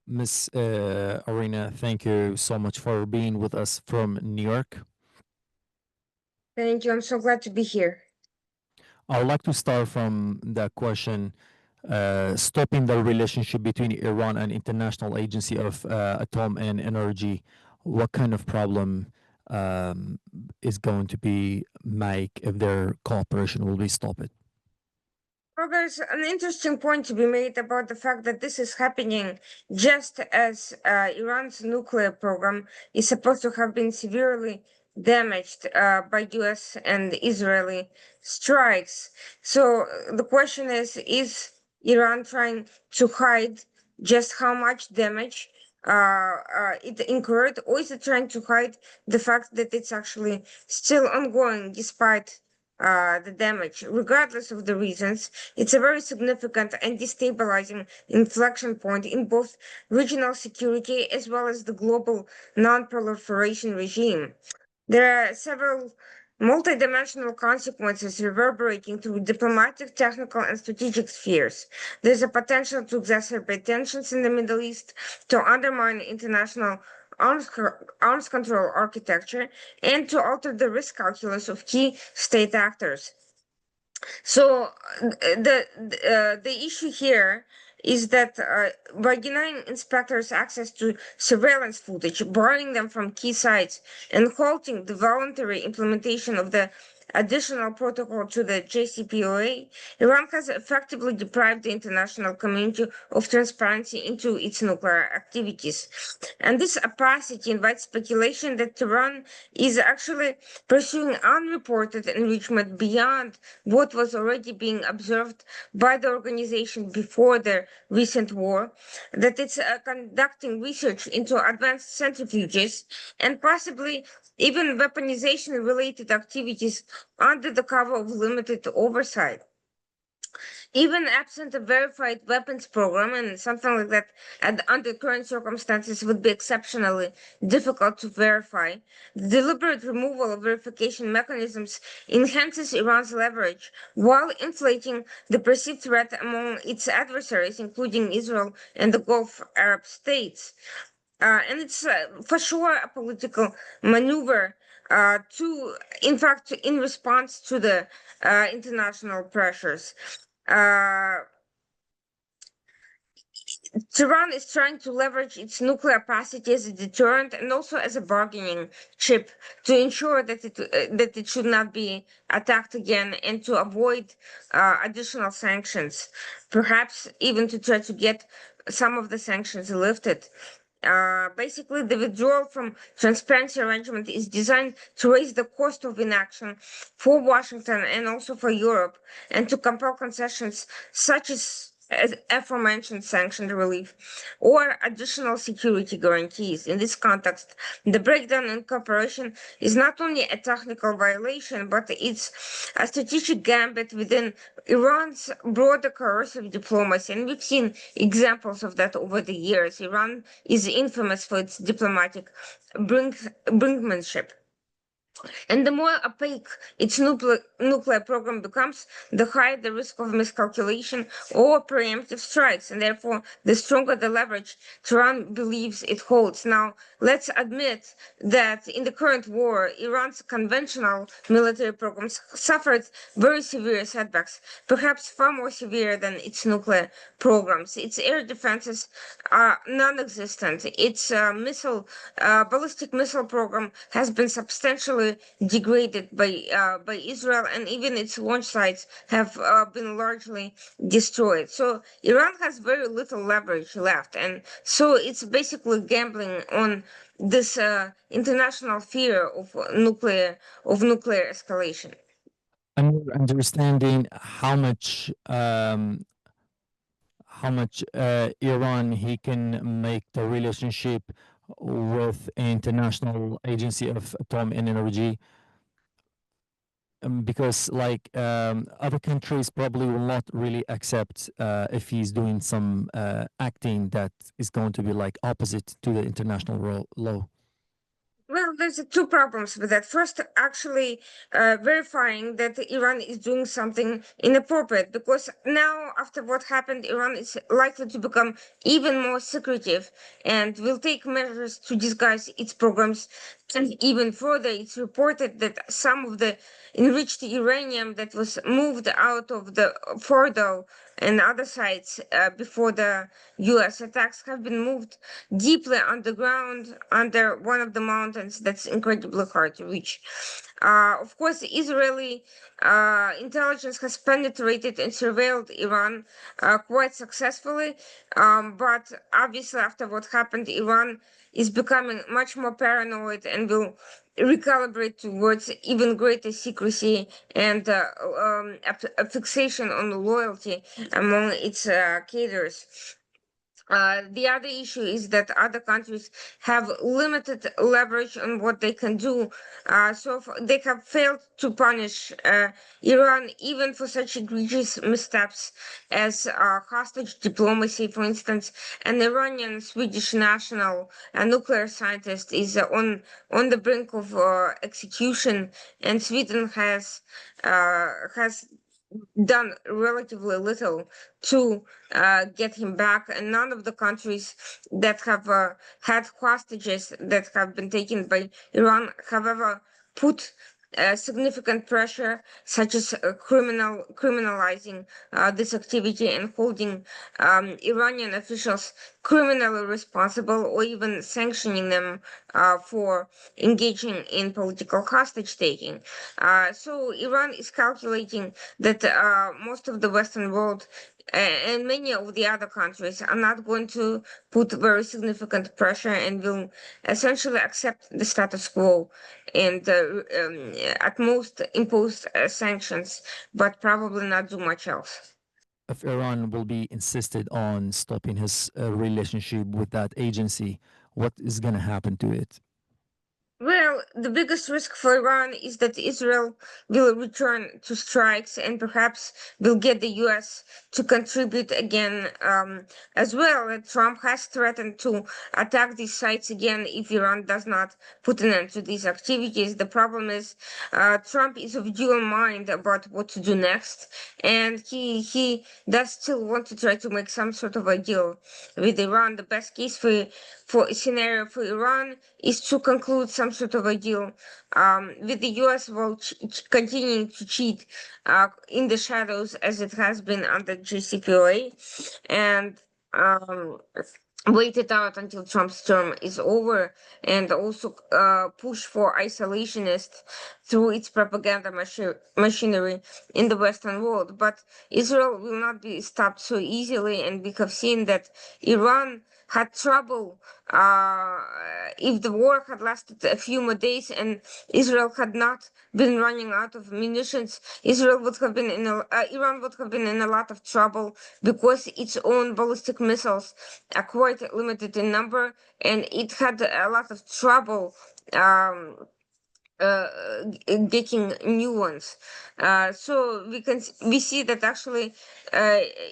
Miss Irina, thank you so much for being with us from New York. Thank you. I'm so glad to be here. I would like to start from the question, stopping the relationship between Iran and International Agency of Atom and Energy. What kind of problem is going to be make if their cooperation will be stopped? Well, there's an interesting point to be made about the fact that this is happening just as Iran's nuclear program is supposed to have been severely damaged by US and Israeli strikes. So the question is Iran trying to hide just how much damage it incurred, or is it trying to hide the fact that it's actually still ongoing despite the damage? Regardless of the reasons, it's a very significant and destabilizing inflection point in both regional security as well as the global non-proliferation regime. There are several multidimensional consequences reverberating through diplomatic, technical, and strategic spheres. There's a potential to exacerbate tensions in the Middle East, to undermine international arms control architecture, and to alter the risk calculus of key state actors. So the issue here is that by denying inspectors access to surveillance footage, barring them from key sites, and halting the voluntary implementation of the additional protocol to the JCPOA, Iran has effectively deprived the international community of transparency into its nuclear activities. And this opacity invites speculation that Iran is actually pursuing unreported enrichment beyond what was already being observed by the organization before the recent war, that it's conducting research into advanced centrifuges and possibly even weaponization related activities under the cover of limited oversight. Even absent a verified weapons program and something like that, and under current circumstances would be exceptionally difficult to verify, the deliberate removal of verification mechanisms enhances Iran's leverage while inflating the perceived threat among its adversaries, including Israel and the Gulf Arab states. And it's for sure a political maneuver in fact, in response to the international pressures. Uh, Tehran is trying to leverage its nuclear capacity as a deterrent and also as a bargaining chip to ensure that it should not be attacked again and to avoid additional sanctions, perhaps even to try to get some of the sanctions lifted. Basically, the withdrawal from transparency arrangement is designed to raise the cost of inaction for Washington and also for Europe, and to compel concessions such as aforementioned sanctioned relief or additional security guarantees. In this context, the breakdown in cooperation is not only a technical violation, but it's a strategic gambit within Iran's broader coercive diplomacy. And we've seen examples of that over the years. Iran is infamous for its diplomatic brinkmanship. And the more opaque its nuclear program becomes, the higher the risk of miscalculation or preemptive strikes, and therefore the stronger the leverage Tehran believes it holds. Now, let's admit that in the current war, Iran's conventional military programs suffered very severe setbacks, perhaps far more severe than its nuclear programs. Its air defenses are non-existent. Its ballistic missile program has been substantially degraded by Israel, and even its launch sites have been largely destroyed. So Iran has very little leverage left, and so it's basically gambling on this international fear of nuclear escalation. And your understanding how much Iran he can make the relationship with International Agency of Atom and Energy, because like other countries probably will not really accept if he's doing some acting that is going to be like opposite to the international law. Well, there's two problems with that. First, actually verifying that Iran is doing something inappropriate, because now, after what happened, Iran is likely to become even more secretive and will take measures to disguise its programs. And even further, it's reported that some of the enriched uranium that was moved out of the Fordo and other sites before the US attacks have been moved deeply underground under one of the mountains that's incredibly hard to reach. Of course, Israeli intelligence has penetrated and surveilled Iran quite successfully, but obviously, after what happened, Iran is becoming much more paranoid and will recalibrate towards even greater secrecy and a fixation on loyalty among its cadres. The other issue is that other countries have limited leverage on what they can do. They have failed to punish Iran even for such egregious missteps as hostage diplomacy. For instance, an Iranian Swedish national, a nuclear scientist, is on the brink of execution, and Sweden has done relatively little to get him back, and none of the countries that have had hostages that have been taken by Iran have ever put significant pressure, such as criminalizing this activity and holding Iranian officials criminally responsible, or even sanctioning them for engaging in political hostage taking. So Iran is calculating that most of the Western world and many of the other countries are not going to put very significant pressure and will essentially accept the status quo and at most impose sanctions, but probably not do much else. If Iran will be insisted on stopping his relationship with that agency, what is going to happen to it? Well, the biggest risk for Iran is that Israel will return to strikes and perhaps will get the US to contribute again as well. Trump has threatened to attack these sites again if Iran does not put an end to these activities. The problem is Trump is of dual mind about what to do next, and he does still want to try to make some sort of a deal with Iran. The best case for scenario for Iran is to conclude some sort of a deal with the US while continuing to cheat in the shadows as it has been under JCPOA, and wait it out until Trump's term is over, and also push for isolationists through its propaganda machinery in the Western world. But Israel will not be stopped so easily, and we have seen that Iran had trouble if the war had lasted a few more days and Israel had not been running out of munitions. Iran would have been in a lot of trouble because its own ballistic missiles are quite limited in number, and it had a lot of trouble getting new ones. So we see that actually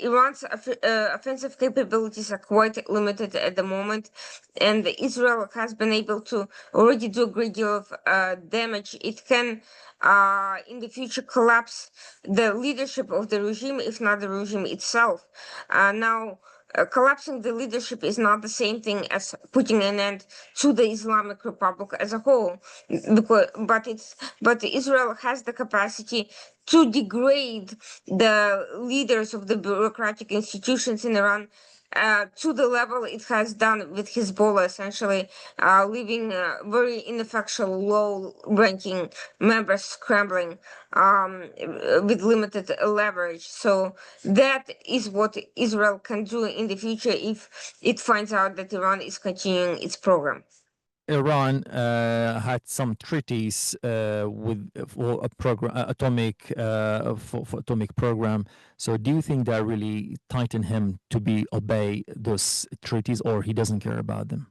Iran's offensive capabilities are quite limited at the moment, and Israel has been able to already do a great deal of damage. It can in the future collapse the leadership of the regime, if not the regime itself. Now, collapsing the leadership is not the same thing as putting an end to the Islamic Republic as a whole, but Israel has the capacity to degrade the leaders of the bureaucratic institutions in Iran to the level it has done with Hezbollah, essentially leaving very ineffectual, low-ranking members scrambling with limited leverage. So that is what Israel can do in the future if it finds out that Iran is continuing its program. Iran had some treaties with for a program, for atomic program. So, do you think that really tightened him to be obey those treaties, or he doesn't care about them?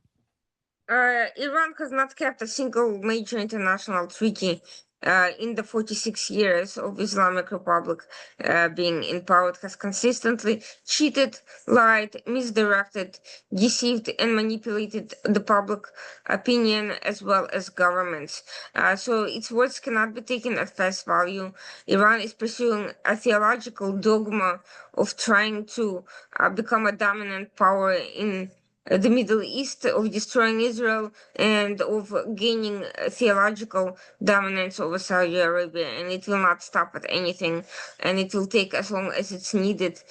Iran has not kept a single major international treaty in the 46 years of Islamic Republic being in power, it has consistently cheated, lied, misdirected, deceived, and manipulated the public opinion as well as governments. So its words cannot be taken at face value. Iran is pursuing a theological dogma of trying to become a dominant power in the Middle East, of destroying Israel, and of gaining theological dominance over Saudi Arabia. And it will not stop at anything, and it will take as long as it's needed.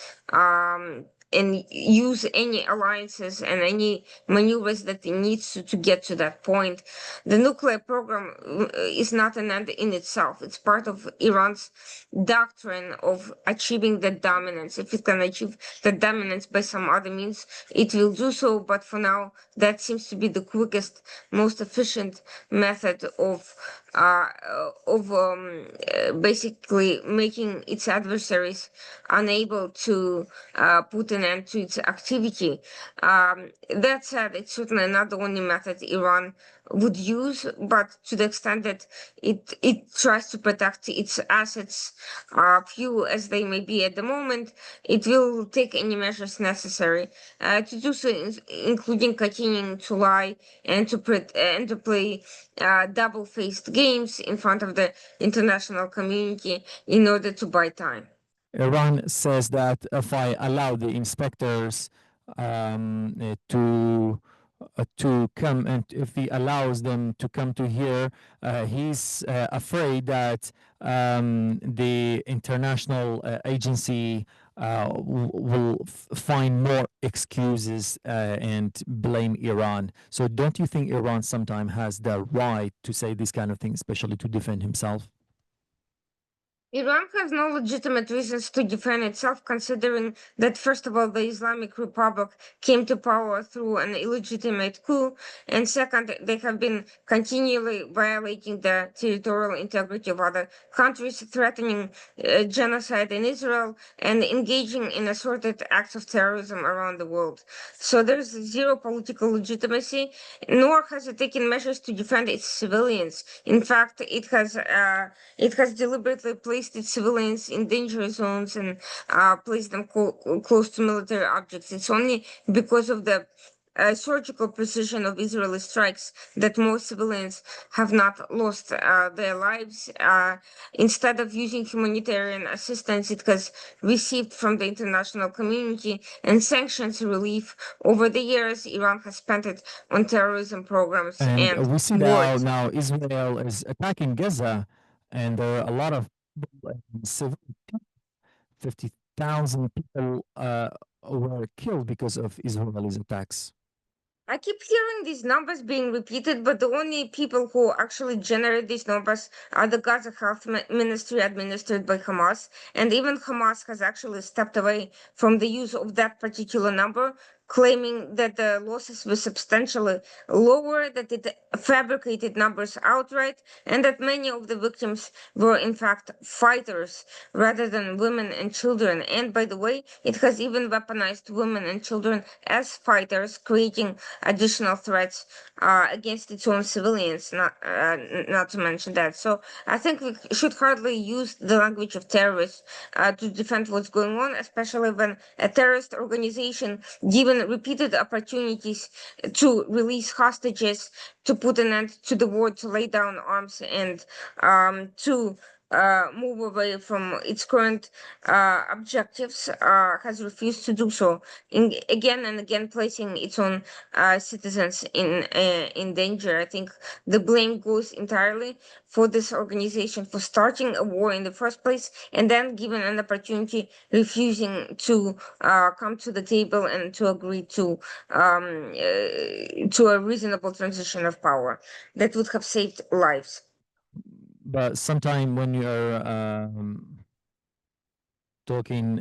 And use any alliances and any maneuvers that it needs to get to that point. The nuclear program is not an end in itself. It's part of Iran's doctrine of achieving the dominance. If it can achieve the dominance by some other means, it will do so. But for now, that seems to be the quickest, most efficient method of basically making its adversaries unable to put an end to its activity. That said, it's certainly not the only method Iran would use, but to the extent that it tries to protect its assets, few as they may be at the moment, it will take any measures necessary to do so, including continuing to lie and to play double-faced games in front of the international community in order to buy time. Iran says that if I allow the inspectors to come, and if he allows them to come to here, he's afraid that the international agency will find more excuses and blame Iran. So don't you think Iran sometimes has the right to say this kind of thing, especially to defend himself? Iran has no legitimate reasons to defend itself, considering that, first of all, the Islamic Republic came to power through an illegitimate coup, and second, they have been continually violating the territorial integrity of other countries, threatening genocide in Israel, and engaging in assorted acts of terrorism around the world. So there's zero political legitimacy, nor has it taken measures to defend its civilians. In fact, it has deliberately placed its civilians in danger zones and placed them close to military objects. It's only because of the surgical precision of Israeli strikes that most civilians have not lost their lives. Instead of using humanitarian assistance it has received from the international community and sanctions relief over the years, Iran has spent it on terrorism programs And and we see wars. now Israel is attacking Gaza, and there are a lot of people, civil 50,000 people were killed because of Israelis attacks. I keep hearing these numbers being repeated, but the only people who actually generate these numbers are the Gaza Health Ministry administered by Hamas. And even Hamas has actually stepped away from the use of that particular number, claiming that the losses were substantially lower, that it fabricated numbers outright, and that many of the victims were in fact fighters rather than women and children. And by the way, it has even weaponized women and children as fighters, creating additional threats against its own civilians. Not to mention that. So I think we should hardly use the language of terrorists to defend what's going on, especially when a terrorist organization, given repeated opportunities to release hostages, to put an end to the war, to lay down arms, and to move away from its current objectives, has refused to do so, again and again, placing its own citizens in danger. I think the blame goes entirely for this organization for starting a war in the first place, and then, given an opportunity, refusing to come to the table and to agree to a reasonable transition of power that would have saved lives. But sometime when you're talking,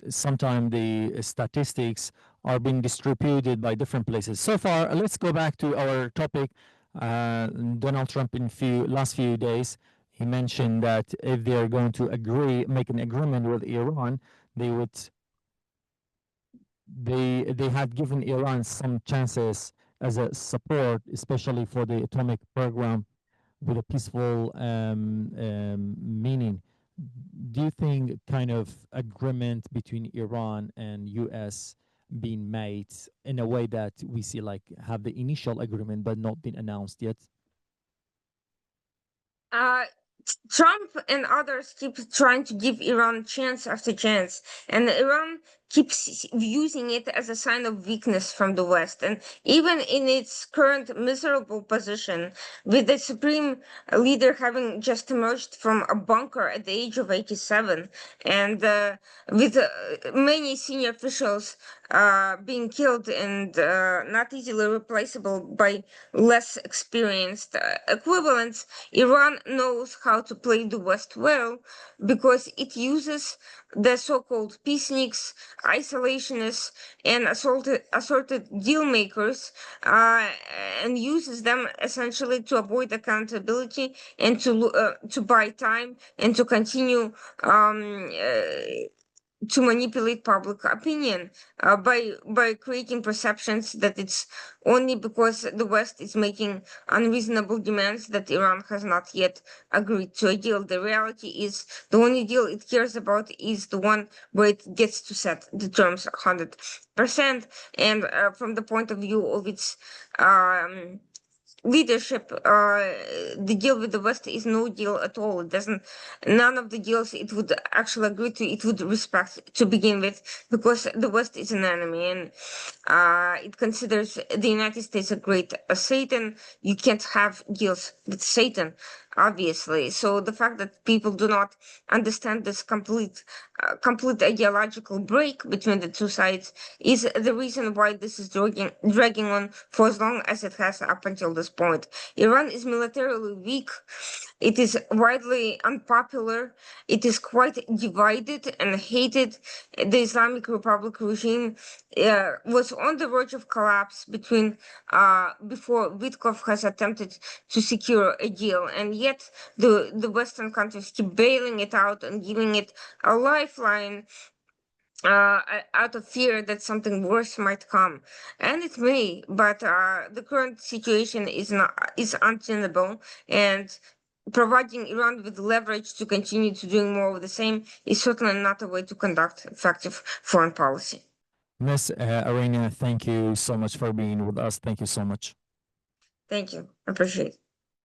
sometime the statistics are being distributed by different places. So far, let's go back to our topic. Donald Trump in last few days, he mentioned that if they are going to make an agreement with Iran, they would they had given Iran some chances as a support, especially for the atomic program. with a peaceful meaning. Do you think kind of agreement between Iran and US being made in a way that we see like have the initial agreement but not been announced yet? Uh, Trump and others keep trying to give Iran chance after chance, and Iran keeps using it as a sign of weakness from the West. And even in its current miserable position, with the supreme leader having just emerged from a bunker at the age of 87, and with many senior officials being killed and not easily replaceable by less experienced equivalents, Iran knows how to play the West well because it uses the so-called peaceniks, isolationists, and assorted deal makers, uh, and uses them essentially to avoid accountability and to buy time and to continue to manipulate public opinion by creating perceptions that it's only because the West is making unreasonable demands that Iran has not yet agreed to a deal. The reality is the only deal it cares about is the one where it gets to set the terms 100%. And from the point of view of its leadership, the deal with the West is no deal at all. It doesn't, none of the deals it would actually agree to, it would respect to begin with, because the West is an enemy and it considers the United States a great Satan. You can't have deals with Satan, obviously. So the fact that people do not understand this complete ideological break between the two sides is the reason why this is dragging on for as long as it has up until this point. Iran is militarily weak. It is widely unpopular. It is quite divided and hated. The Islamic Republic regime was on the verge of collapse before Witkoff has attempted to secure a deal, and yet the Western countries keep bailing it out and giving it a lifeline out of fear that something worse might come, and it may. But the current situation is untenable, and providing Iran with leverage to continue to doing more of the same is certainly not a way to conduct effective foreign policy. Miss Irina, thank you so much for being with us. Thank you so much. Thank you. Appreciate it.